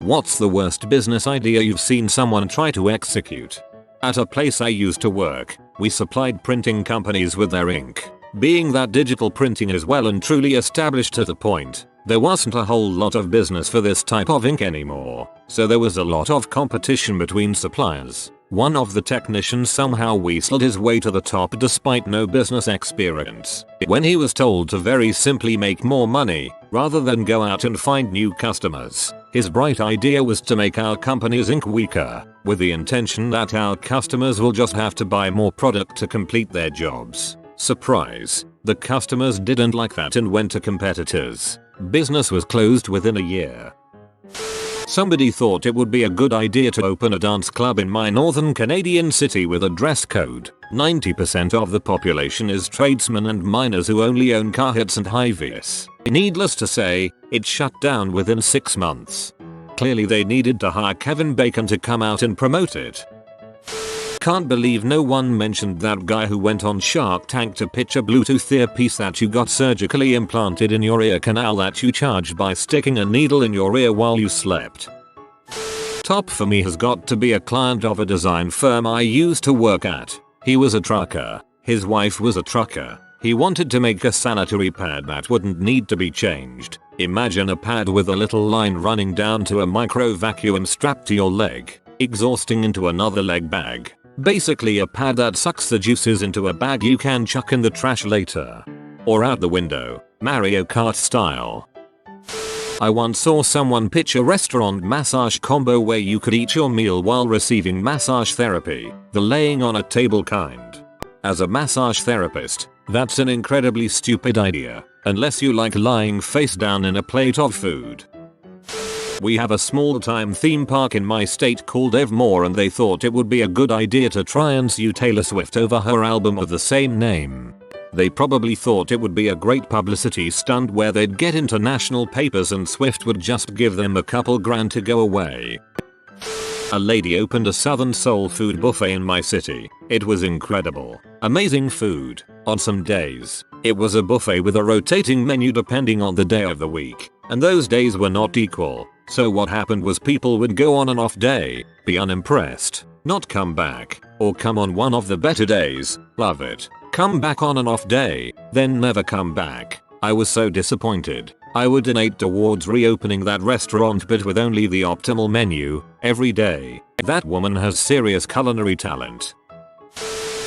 What's the worst business idea you've seen someone try to execute? At a place I used to work, we supplied printing companies with their ink. Being that digital printing is well and truly established to the point, there wasn't a whole lot of business for this type of ink anymore, so there was a lot of competition between suppliers. One of the technicians somehow weaseled his way to the top despite no business experience. When he was told to very simply make more money, rather than go out and find new customers, his bright idea was to make our company's ink weaker, with the intention that our customers will just have to buy more product to complete their jobs. Surprise, the customers didn't like that and went to competitors. Business was closed within a year. Somebody thought it would be a good idea to open a dance club in my northern Canadian city with a dress code. 90% of the population is tradesmen and miners who only own car hits and high-vis. Needless to say, it shut down within 6 months. Clearly they needed to hire Kevin Bacon to come out and promote it. Can't believe no one mentioned that guy who went on Shark Tank to pitch a Bluetooth earpiece that you got surgically implanted in your ear canal that you charged by sticking a needle in your ear while you slept. Top for me has got to be a client of a design firm I used to work at. He was a trucker. His wife was a trucker. He wanted to make a sanitary pad that wouldn't need to be changed. Imagine a pad with a little line running down to a micro vacuum strapped to your leg, exhausting into another leg bag. Basically a pad that sucks the juices into a bag you can chuck in the trash later. Or out the window, Mario Kart style. I once saw someone pitch a restaurant massage combo where you could eat your meal while receiving massage therapy, the laying on a table kind. As a massage therapist, that's an incredibly stupid idea, unless you like lying face down in a plate of food. We have a small-time theme park in my state called Evermore and they thought it would be a good idea to try and sue Taylor Swift over her album of the same name. They probably thought it would be a great publicity stunt where they'd get into national papers and Swift would just give them a couple grand to go away. A lady opened a Southern soul food buffet in my city. It was incredible. Amazing food. On some days, it was a buffet with a rotating menu depending on the day of the week, and those days were not equal. So what happened was people would go on an off day, be unimpressed, not come back, or come on one of the better days, love it, come back on an off day, then never come back. I was so disappointed. I would donate towards reopening that restaurant but with only the optimal menu, every day. That woman has serious culinary talent.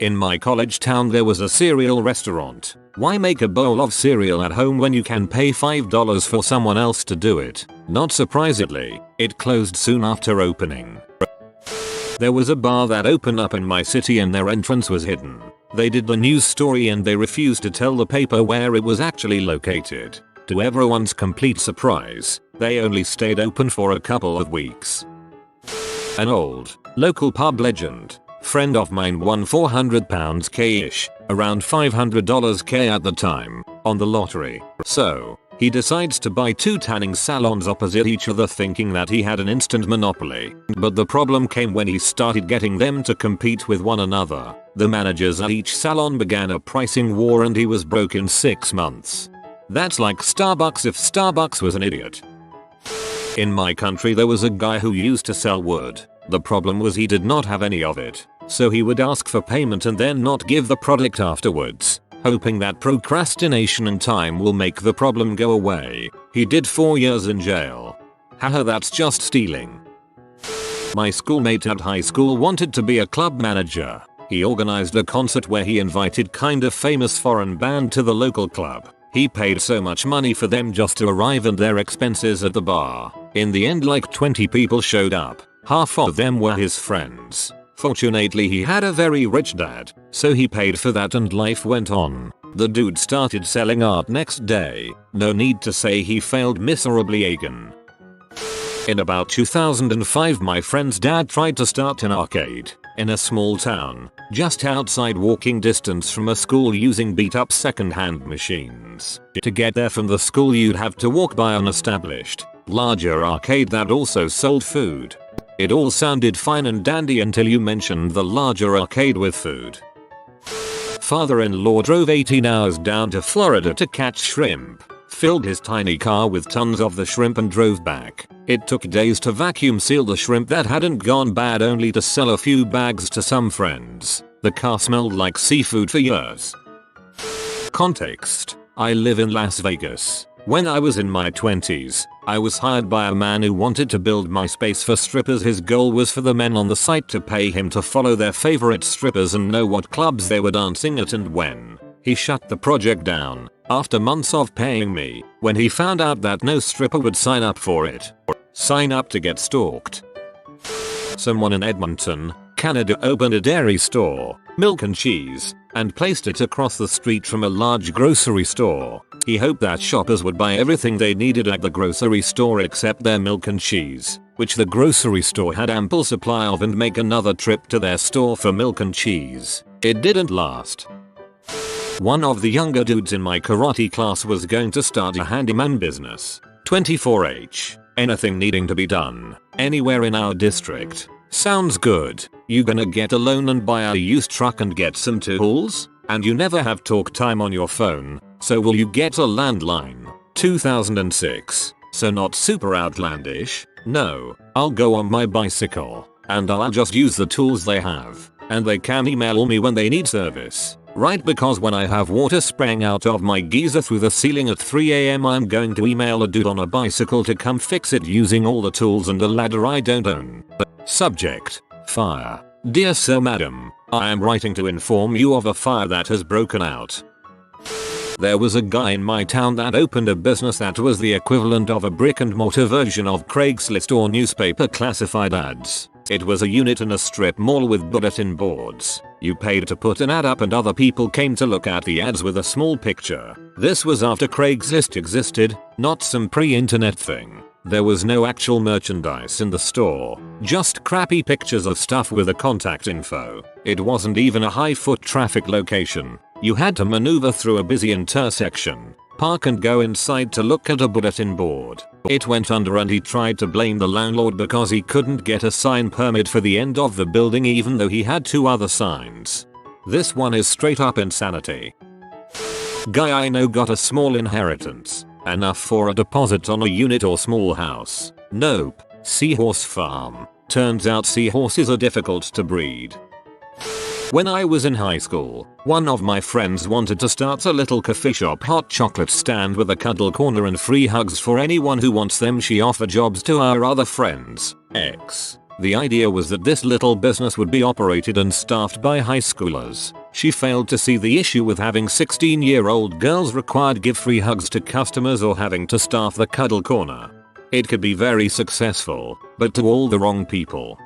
In my college town there was a cereal restaurant. Why make a bowl of cereal at home when you can pay $5 for someone else to do it? Not surprisingly, it closed soon after opening. There was a bar that opened up in my city and their entrance was hidden. They did the news story and they refused to tell the paper where it was actually located. To everyone's complete surprise, they only stayed open for a couple of weeks. An old, local pub legend. Friend of mine won £400 cash, around $500 k at the time, on the lottery. So, he decides to buy 2 tanning salons opposite each other thinking that he had an instant monopoly. But the problem came when he started getting them to compete with one another. The managers at each salon began a pricing war and he was broke in 6 months. That's like Starbucks if Starbucks was an idiot. In my country there was a guy who used to sell wood. The problem was he did not have any of it, so he would ask for payment and then not give the product afterwards, hoping that procrastination and time will make the problem go away. He did 4 years in jail. Haha, that's just stealing. My schoolmate at high school wanted to be a club manager. He organized a concert where he invited kind of famous foreign band to the local club. He paid so much money for them just to arrive and their expenses at the bar. In the end like 20 people showed up. Half of them were his friends. Fortunately he had a very rich dad, so he paid for that and life went on. The dude started selling art next day. No need to say he failed miserably again. In about 2005 my friend's dad tried to start an arcade in a small town, just outside walking distance from a school using beat up second-hand machines. To get there from the school you'd have to walk by an established, larger arcade that also sold food. It all sounded fine and dandy until you mentioned the larger arcade with food. Father-in-law drove 18 hours down to Florida to catch shrimp. filled his tiny car with tons of the shrimp and drove back. It took days to vacuum seal the shrimp that hadn't gone bad, only to sell a few bags to some friends. The car smelled like seafood for years. Context: I live in Las Vegas. When I was in my 20s, I was hired by a man who wanted to build MySpace for strippers. His goal was for the men on the site to pay him to follow their favorite strippers and know what clubs they were dancing at and when. He shut the project down after months of paying me when he found out that no stripper would sign up for it. Sign up to get stalked. Someone in Edmonton, Canada opened a dairy store, milk and cheese, and placed it across the street from a large grocery store. He hoped that shoppers would buy everything they needed at the grocery store except their milk and cheese, which the grocery store had ample supply of, and make another trip to their store for milk and cheese. It didn't last. One of the younger dudes in my karate class was going to start a handyman business. 24H. Anything needing to be done anywhere in our district. Sounds good. You gonna get a loan and buy a used truck and get some tools? And you never have talk time on your phone, so will you get a landline? 2006. So not super outlandish. No, I'll go on my bicycle, and I'll just use the tools they have, and they can email me when they need service. Right, because when I have water spraying out of my geyser through the ceiling at 3 AM, I'm going to email a dude on a bicycle to come fix it using all the tools and a ladder I don't own. Subject: fire. Dear Sir, Madam, I am writing to inform you of a fire that has broken out. There was a guy in my town that opened a business that was the equivalent of a brick and mortar version of Craigslist or newspaper classified ads. It was a unit in a strip mall with bulletin boards. You paid to put an ad up and other people came to look at the ads with a small picture. This was after Craigslist existed, not some pre-internet thing. There was no actual merchandise in the store, just crappy pictures of stuff with a contact info. It wasn't even a high foot traffic location. You had to maneuver through a busy intersection, park and go inside to look at a bulletin board. It went under and he tried to blame the landlord because he couldn't get a sign permit for the end of the building even though he had 2 other signs. This one is straight up insanity. Guy I know got a small inheritance, enough for a deposit on a unit or small house. Nope, seahorse farm. Turns out seahorses are difficult to breed. When I was in high school, one of my friends wanted to start a little coffee shop hot chocolate stand with a cuddle corner and free hugs for anyone who wants them. She offered jobs to our other friends. The idea was that this little business would be operated and staffed by high schoolers. She failed to see the issue with having 16-year-old girls required give free hugs to customers or having to staff the cuddle corner. It could be very successful, but to all the wrong people.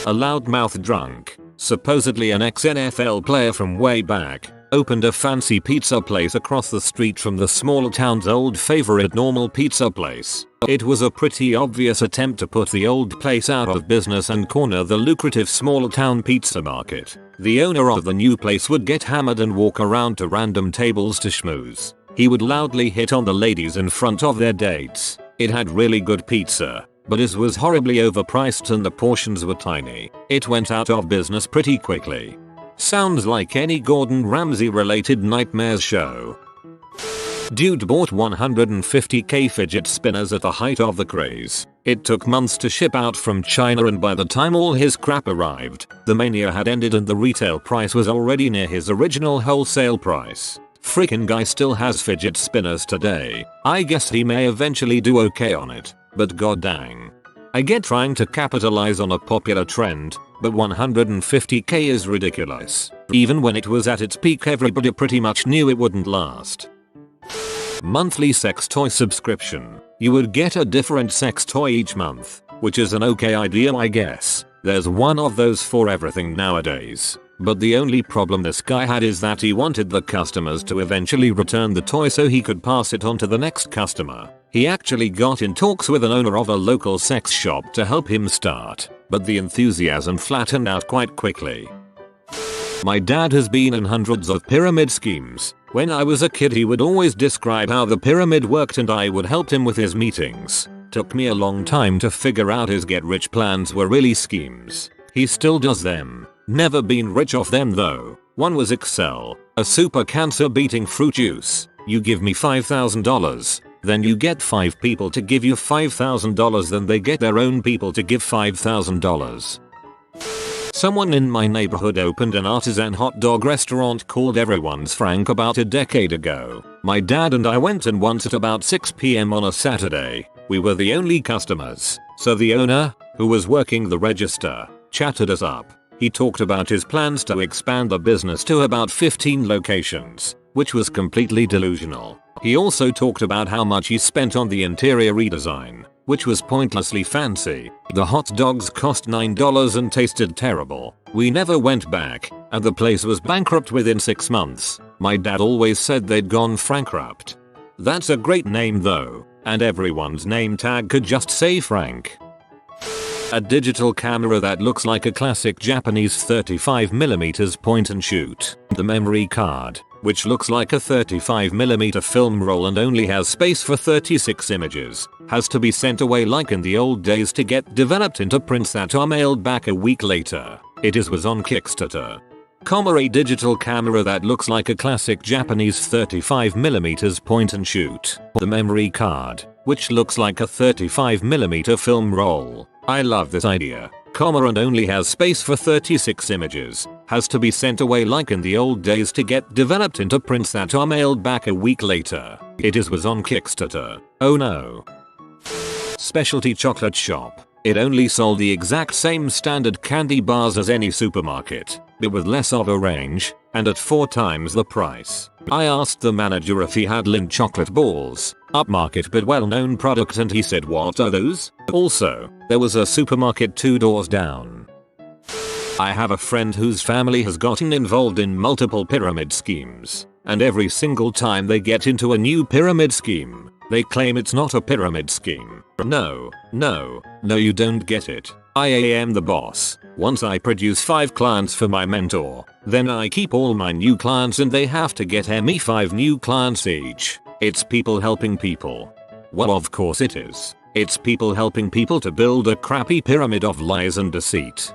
A loudmouth drunk, supposedly an ex-NFL player from way back, opened a fancy pizza place across the street from the small town's old favorite normal pizza place. It was a pretty obvious attempt to put the old place out of business and corner the lucrative small town pizza market. The owner of the new place would get hammered and walk around to random tables to schmooze. He would loudly hit on the ladies in front of their dates. It had really good pizza, but it was horribly overpriced and the portions were tiny. It went out of business pretty quickly. Sounds like any Gordon Ramsay related nightmares show. Dude bought 150k fidget spinners at the height of the craze. It took months to ship out from China and by the time all his crap arrived, the mania had ended and the retail price was already near his original wholesale price. Freaking guy still has fidget spinners today. I guess he may eventually do okay on it, but god dang. I get trying to capitalize on a popular trend, but 150k is ridiculous. Even when it was at its peak, everybody pretty much knew it wouldn't last. Monthly sex toy subscription. You would get a different sex toy each month, which is an okay idea I guess. There's one of those for everything nowadays. But the only problem this guy had is that he wanted the customers to eventually return the toy so he could pass it on to the next customer. He actually got in talks with an owner of a local sex shop to help him start, but the enthusiasm flattened out quite quickly. My dad has been in hundreds of pyramid schemes. When I was a kid he would always describe how the pyramid worked and I would help him with his meetings. Took me a long time to figure out his get rich plans were really schemes. He still does them. Never been rich off them though. One was Excel, a super cancer beating fruit juice. You give me $5,000. Then you get 5 people to give you $5,000, then they get their own people to give $5,000. Someone in my neighborhood opened an artisan hot dog restaurant called Everyone's Frank about a decade ago. My dad and I went in once at about 6 p.m. on a Saturday. We were the only customers, so the owner, who was working the register, chatted us up. He talked about his plans to expand the business to about 15 locations, which was completely delusional. He also talked about how much he spent on the interior redesign, which was pointlessly fancy. The hot dogs cost $9 and tasted terrible. We never went back, and the place was bankrupt within 6 months. My dad always said they'd gone Frankrupt. That's a great name though, and everyone's name tag could just say Frank. A digital camera that looks like a classic Japanese 35mm point and shoot. The memory card, which looks like a 35mm film roll and only has space for 36 images, has to be sent away like in the old days to get developed into prints that are mailed back a week later. It was on Kickstarter. A digital camera that looks like a classic Japanese 35mm point and shoot. The memory card, which looks like a 35mm film roll. I love this idea. And only has space for 36 images, has to be sent away like in the old days to get developed into prints that are mailed back a week later. It was on Kickstarter. Oh no. Specialty chocolate shop. It only sold the exact same standard candy bars as any supermarket, but with less of a range, and at 4 times the price. I asked the manager if he had Lindt chocolate balls, upmarket but well-known product, and he said, "What are those?" Also, there was a supermarket 2 doors down. I have a friend whose family has gotten involved in multiple pyramid schemes, and every single time they get into a new pyramid scheme, they claim it's not a pyramid scheme. No, you don't get it. I am the boss. Once I produce 5 clients for my mentor, then I keep all my new clients and they have to get me 5 new clients each. It's people helping people. Well, of course it is. It's people helping people to build a crappy pyramid of lies and deceit.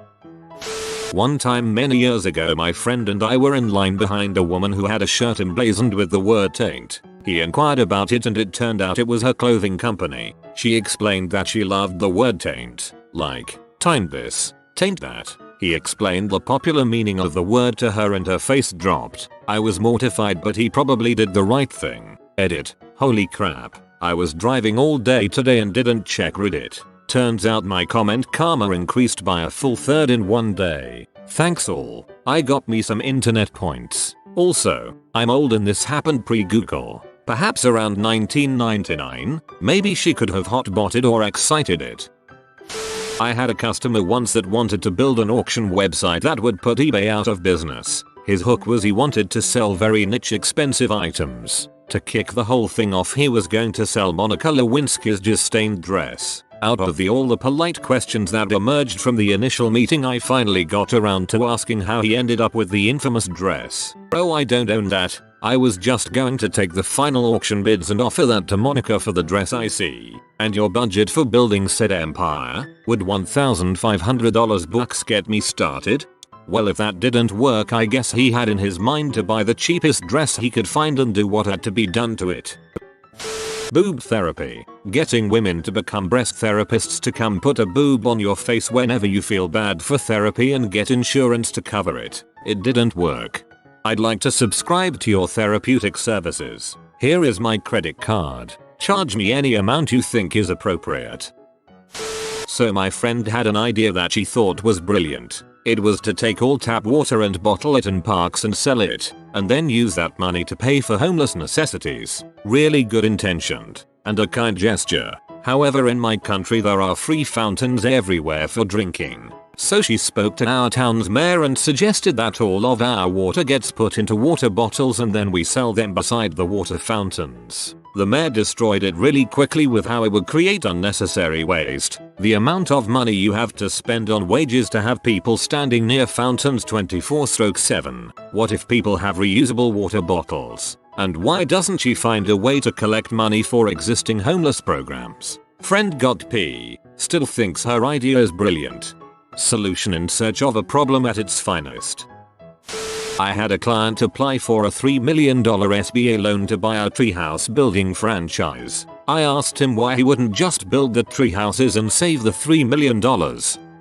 One time many years ago, my friend and I were in line behind a woman who had a shirt emblazoned with the word taint. He inquired about it and it turned out it was her clothing company. She explained that she loved the word taint. Like, taint this, taint that. He explained the popular meaning of the word to her and her face dropped. I was mortified, but he probably did the right thing. Edit. Holy crap. I was driving all day today and didn't check Reddit. Turns out my comment karma increased by a full 1/3 in one day. Thanks all. I got me some internet points. Also, I'm old and this happened pre-Google. Perhaps around 1999. Maybe she could have hotbotted or excited it. I had a customer once that wanted to build an auction website that would put eBay out of business. His hook was he wanted to sell very niche expensive items. To kick the whole thing off, he was going to sell Monica Lewinsky's just-stained dress. Out of all the polite questions that emerged from the initial meeting, I finally got around to asking how he ended up with the infamous dress. Oh, I don't own that. I was just going to take the final auction bids and offer that to Monica for the dress I see. And your budget for building said empire? Would $1,500 bucks get me started? Well, if that didn't work, I guess he had in his mind to buy the cheapest dress he could find and do what had to be done to it. Boob therapy. Getting women to become breast therapists to come put a boob on your face whenever you feel bad for therapy and get insurance to cover it. It didn't work. I'd like to subscribe to your therapeutic services. Here is my credit card. Charge me any amount you think is appropriate. So my friend had an idea that she thought was brilliant. It was to take all tap water and bottle it in parks and sell it, and then use that money to pay for homeless necessities. Really good intentioned, and a kind gesture. However, in my country there are free fountains everywhere for drinking. So she spoke to our town's mayor and suggested that all of our water gets put into water bottles and then we sell them beside the water fountains. The mayor destroyed it really quickly with how it would create unnecessary waste. The amount of money you have to spend on wages to have people standing near fountains 24/7. What if people have reusable water bottles? And why doesn't she find a way to collect money for existing homeless programs? Friend got P. Still thinks her idea is brilliant. Solution in search of a problem at its finest. I had a client apply for a $3 million SBA loan to buy a treehouse building franchise. I asked him why he wouldn't just build the tree houses and save the $3 million.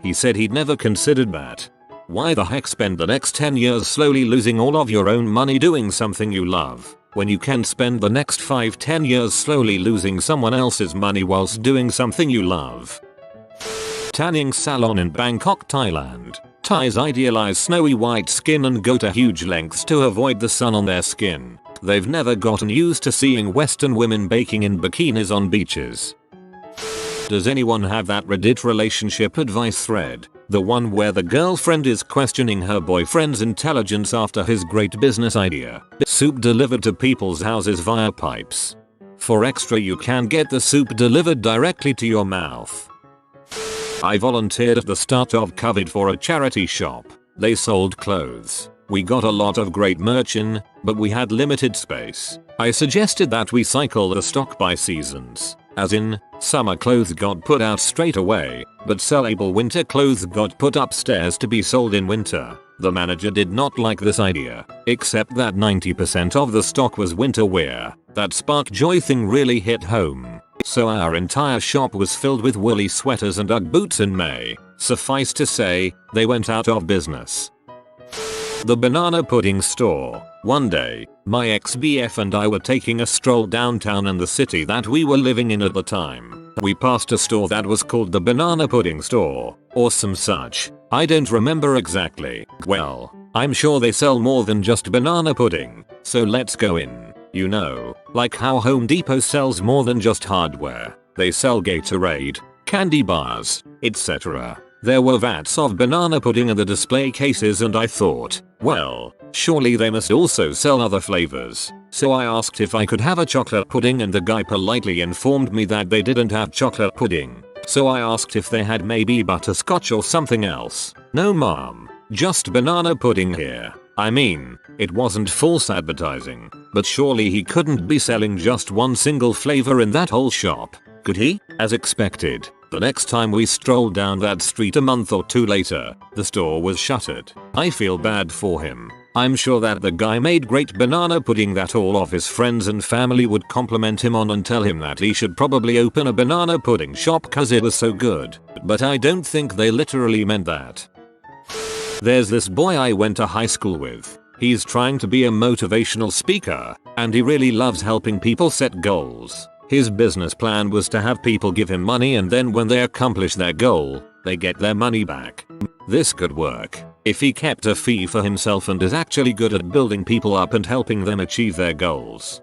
He said he'd never considered that. Why the heck spend the next 10 years slowly losing all of your own money doing something you love, when you can spend the next 5-10 years slowly losing someone else's money whilst doing something you love? Tanning salon in Bangkok, Thailand. Thais idealize snowy white skin and go to huge lengths to avoid the sun on their skin. They've never gotten used to seeing Western women baking in bikinis on beaches. Does anyone have that Reddit relationship advice thread? The one where the girlfriend is questioning her boyfriend's intelligence after his great business idea. Soup delivered to people's houses via pipes. For extra, you can get the soup delivered directly to your mouth. I volunteered at the start of COVID for a charity shop. They sold clothes. We got a lot of great merch in, but we had limited space. I suggested that we cycle the stock by seasons. As in, summer clothes got put out straight away, but sellable winter clothes got put upstairs to be sold in winter. The manager did not like this idea, except that 90% of the stock was winter wear. That spark joy thing really hit home. So our entire shop was filled with woolly sweaters and Ugg boots in May. Suffice to say, they went out of business. The banana pudding store. One day, my ex-BF and I were taking a stroll downtown in the city that we were living in at the time. We passed a store that was called the Banana Pudding Store, or some such. I don't remember exactly. Well, I'm sure they sell more than just banana pudding, so let's go in. You know, like how Home Depot sells more than just hardware. They sell Gatorade, candy bars, etc. There were vats of banana pudding in the display cases and I thought, well, surely they must also sell other flavors. So I asked if I could have a chocolate pudding and the guy politely informed me that they didn't have chocolate pudding. So I asked if they had maybe butterscotch or something else. No ma'am, just banana pudding here. I mean, it wasn't false advertising, but surely he couldn't be selling just one single flavor in that whole shop, could he? As expected, the next time we strolled down that street a month or two later, the store was shuttered. I feel bad for him. I'm sure that the guy made great banana pudding that all of his friends and family would compliment him on and tell him that he should probably open a banana pudding shop cause it was so good. But I don't think they literally meant that. There's this boy I went to high school with. He's trying to be a motivational speaker, and he really loves helping people set goals. His business plan was to have people give him money and then when they accomplish their goal, they get their money back. This could work if he kept a fee for himself and is actually good at building people up and helping them achieve their goals.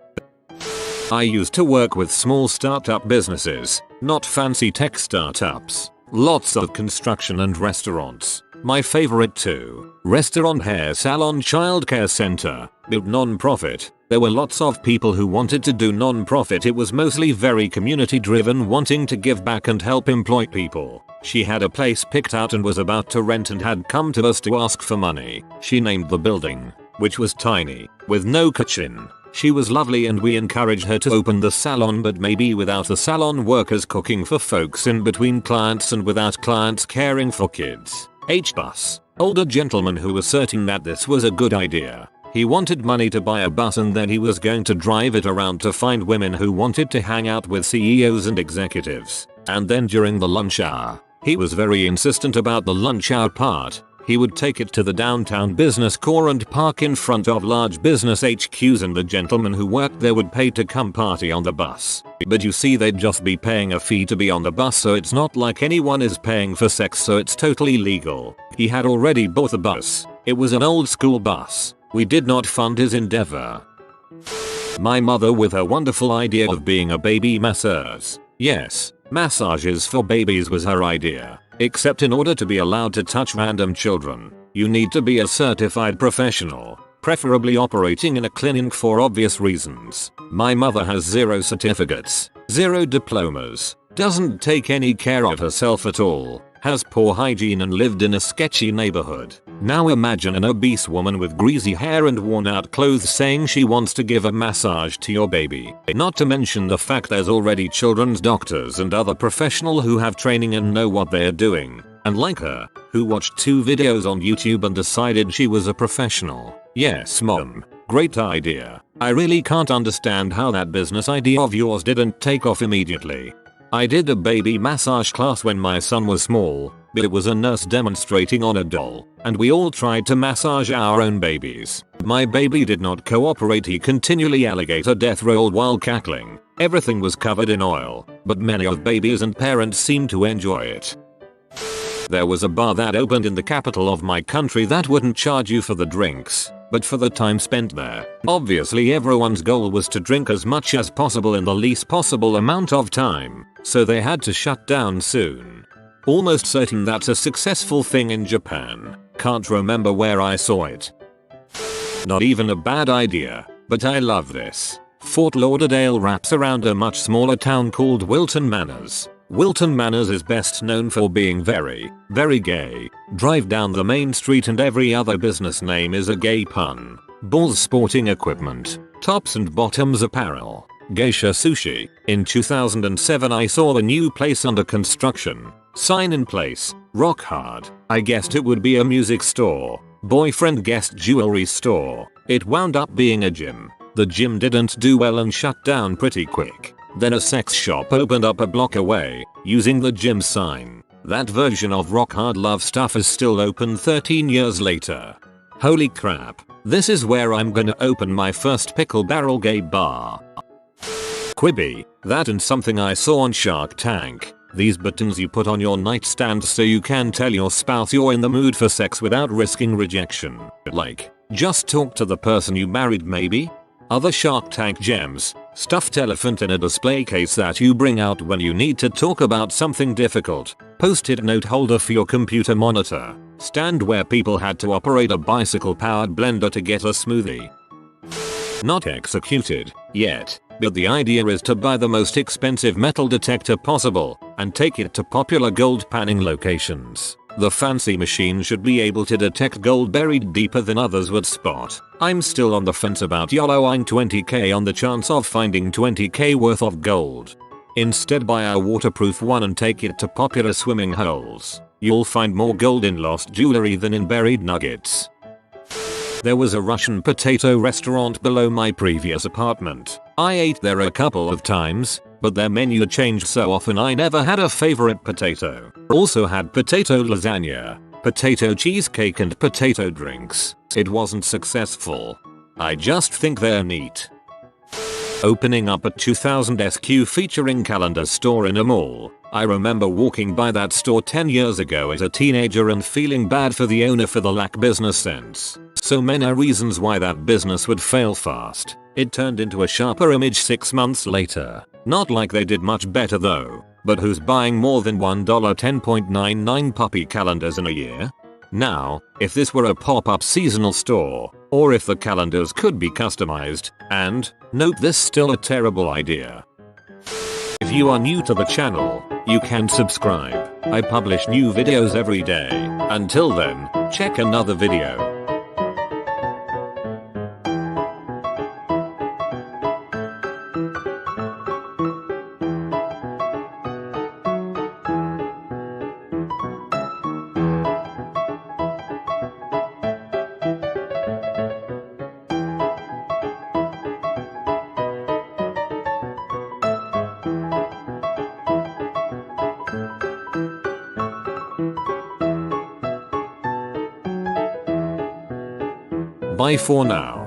I used to work with small startup businesses, not fancy tech startups. Lots of construction and restaurants. My favorite too. Restaurant, hair salon, childcare center. Built non-profit. There were lots of people who wanted to do non-profit. It was mostly very community driven, wanting to give back and help employ people. She had a place picked out and was about to rent and had come to us to ask for money. She named the building, which was tiny, with no kitchen. She was lovely and we encouraged her to open the salon, but maybe without the salon workers cooking for folks in between clients and without clients caring for kids. H-bus. Older gentleman who was certain that this was a good idea. He wanted money to buy a bus and then he was going to drive it around to find women who wanted to hang out with CEOs and executives. And then during the lunch hour, he was very insistent about the lunch hour part. He would take it to the downtown business core and park in front of large business HQs and the gentlemen who worked there would pay to come party on the bus. But you see, they'd just be paying a fee to be on the bus, so it's not like anyone is paying for sex, so it's totally legal. He had already bought the bus. It was an old school bus. We did not fund his endeavor. My mother with her wonderful idea of being a baby masseuse. Yes, massages for babies was her idea. Except in order to be allowed to touch random children, you need to be a certified professional, preferably operating in a clinic for obvious reasons. My mother has 0 certificates, 0 diplomas, doesn't take any care of herself at all, has poor hygiene and lived in a sketchy neighborhood. Now imagine an obese woman with greasy hair and worn out clothes saying she wants to give a massage to your baby. Not to mention the fact there's already children's doctors and other professionals who have training and know what they're doing, and like her, who watched 2 videos on YouTube and decided she was a professional. Yes mom, great idea. I really can't understand how that business idea of yours didn't take off immediately. I did a baby massage class when my son was small, but it was a nurse demonstrating on a doll, and we all tried to massage our own babies. My baby did not cooperate. He continually alligator death rolled while cackling. Everything was covered in oil, but many of babies and parents seemed to enjoy it. There was a bar that opened in the capital of my country that wouldn't charge you for the drinks, but for the time spent there. Obviously everyone's goal was to drink as much as possible in the least possible amount of time, so they had to shut down soon. Almost certain that's a successful thing in Japan. Can't remember where I saw it. Not even a bad idea, but I love this. Fort Lauderdale wraps around a much smaller town called Wilton Manors. Wilton Manors is best known for being very, very gay. Drive down the main street and every other business name is a gay pun. Balls Sporting Equipment, Tops and Bottoms Apparel, Geisha Sushi. In 2007 I saw the new place under construction. Sign in place, rock hard. I guessed it would be a music store. Boyfriend guessed jewelry store. It wound up being a gym. The gym didn't do well and shut down pretty quick. Then a sex shop opened up a block away, using the gym sign. That version of rock hard love stuff is still open 13 years later. Holy crap, this is where I'm gonna open my first pickle barrel gay bar. Quibi, that and something I saw on Shark Tank. These buttons you put on your nightstand so you can tell your spouse you're in the mood for sex without risking rejection. Like, just talk to the person you married maybe? Other Shark Tank gems, stuffed elephant in a display case that you bring out when you need to talk about something difficult, post-it note holder for your computer monitor, stand where people had to operate a bicycle-powered blender to get a smoothie. Not executed yet, but the idea is to buy the most expensive metal detector possible and take it to popular gold panning locations. The fancy machine should be able to detect gold buried deeper than others would spot. I'm still on the fence about YOLOing 20k on the chance of finding 20k worth of gold. Instead buy a waterproof one and take it to popular swimming holes. You'll find more gold in lost jewelry than in buried nuggets. There was a Russian potato restaurant below my previous apartment. I ate there a couple of times, but their menu changed so often I never had a favorite potato. Also had potato lasagna, potato cheesecake and potato drinks. It wasn't successful. I just think they're neat. Opening up a 2000 SQ featuring calendar store in a mall. I remember walking by that store 10 years ago as a teenager and feeling bad for the owner for the lack business sense. So many reasons why that business would fail fast. It turned into a sharper image 6 months later. Not like they did much better though, but who's buying more than $1 10.99 puppy calendars in a year? Now, if this were a pop-up seasonal store, or if the calendars could be customized, and, note this still a terrible idea. If you are new to the channel, you can subscribe. I publish new videos every day. Until then, check another video. Bye for now.